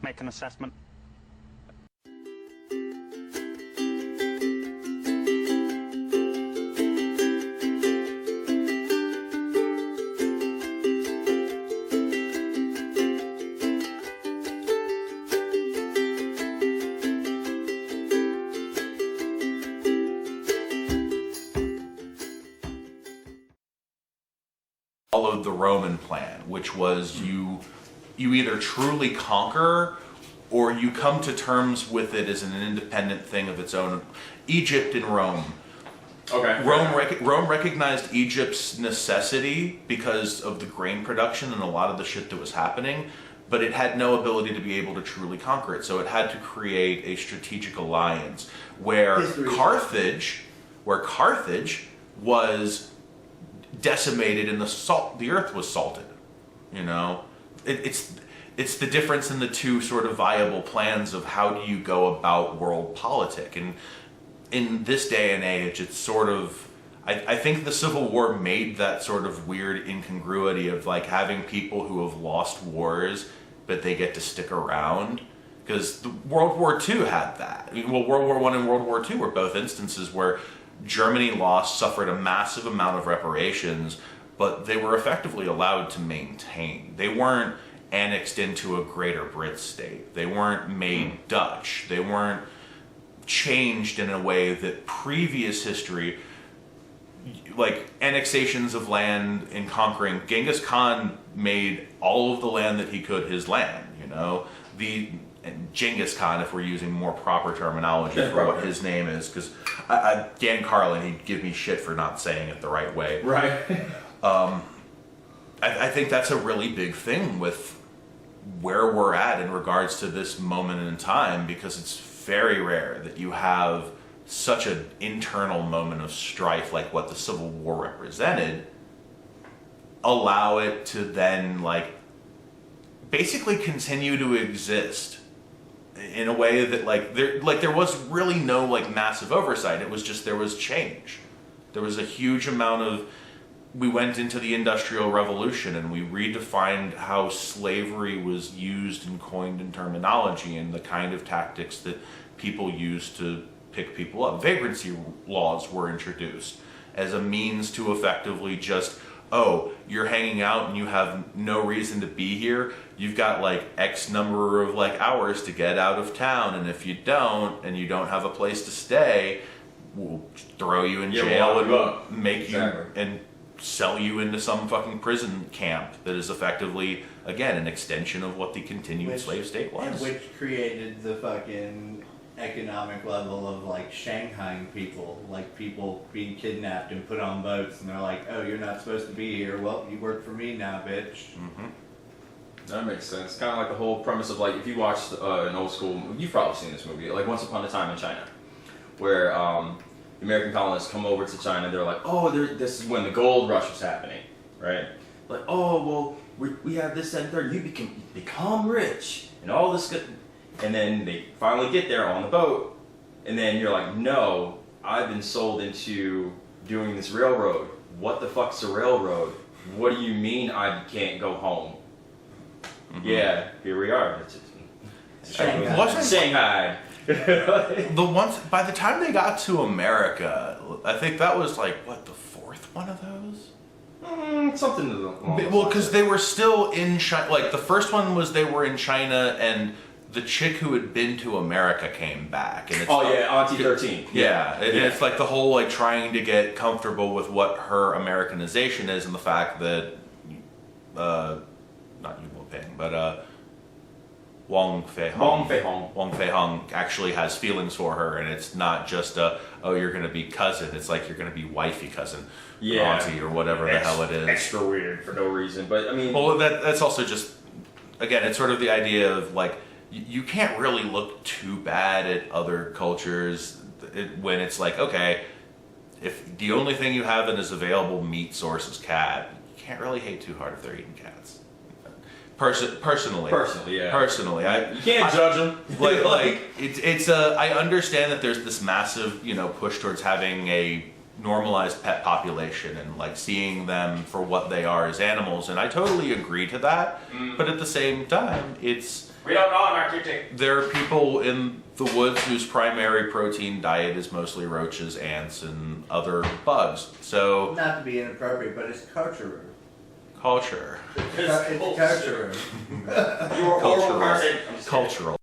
make an assessment. Followed the Roman plan, which was you either truly conquer or you come to terms with it as an independent thing of its own. Egypt and Rome. Okay. Rome recognized Egypt's necessity because of the grain production and a lot of the shit that was happening, but it had no ability to be able to truly conquer it. So it had to create a strategic alliance where Carthage was decimated and the earth was salted. You know, it's the difference in the two sort of viable plans of how do you go about world politic. And in this day and age, it's sort of, I think the Civil War made that sort of weird incongruity of like having people who have lost wars, but they get to stick around. Because World War II had that. I mean, well, World War I and World War II were both instances where Germany suffered a massive amount of reparations, but they were effectively allowed to maintain. They weren't annexed into a Greater Brit state. They weren't made Dutch. They weren't changed in a way that previous history, like annexations of land and conquering. Genghis Khan made all of the land that he could his land, you know? And Genghis Khan, if we're using more proper terminology for what his name is, because Dan Carlin, he'd give me shit for not saying it the right way. Right. I think that's a really big thing with where we're at in regards to this moment in time, because it's very rare that you have such an internal moment of strife like what the Civil War represented, allow it to then like basically continue to exist in a way that there was really no like massive oversight. It was just there was change. There was a huge amount of, we went into the Industrial Revolution and we redefined how slavery was used and coined in terminology and the kind of tactics that people used to pick people up. Vagrancy laws were introduced as a means to effectively just, oh, you're hanging out and you have no reason to be here. You've got like X number of like hours to get out of town, and if you don't, and you don't have a place to stay, we'll throw you in jail and we'll make you and sell you into some fucking prison camp that is effectively, again, an extension of what the continued slave state was. Which created the fucking economic level of like Shanghaiing people, like people being kidnapped and put on boats, and they're like, "Oh, you're not supposed to be here. Well, you work for me now, bitch." Mm-hmm. That makes sense. Kind of like the whole premise of like, if you watched an old school, you've probably seen this movie, like Once Upon a Time in China, where the American colonists come over to China. They're like, "Oh, this is when the gold rush was happening, right? Like, oh, well, we have this, that, and third. You become rich and all this good." And then they finally get there on the boat, and then you're like, no, I've been sold into doing this railroad. What the fuck's a railroad? What do you mean I can't go home? Mm-hmm. Yeah, here we are. Shanghai. By the time they got to America, I think that was like, what, the fourth one of those? Something along those well, because they were still in China. Like, the first one was they were in China, and the chick who had been to America came back. And it's Auntie 13. Yeah, and it's like the whole like trying to get comfortable with what her Americanization is, and the fact that, not Yu Ping, but Wong Fei Hong actually has feelings for her, and it's not just oh, you're going to be cousin. It's like you're going to be wifey cousin, auntie, or whatever the hell it is. Extra weird for no reason, but I mean, well, that's also just, again, it's sort of the idea of like, you can't really look too bad at other cultures when it's like, okay, if the only thing you have in is available meat source is cat, you can't really hate too hard if they're eating cats. Personally, yeah. You can't judge them. I understand that there's this massive, push towards having a normalized pet population and like seeing them for what they are as animals, and I totally agree to that. But at the same time, it's We don't know in Arctic. There are people in the woods whose primary protein diet is mostly roaches, ants, and other bugs. So, Not to be inappropriate, but it's culture. culture. It's culture. You were a horrible Cultural. person. I'm just kidding. Cultural.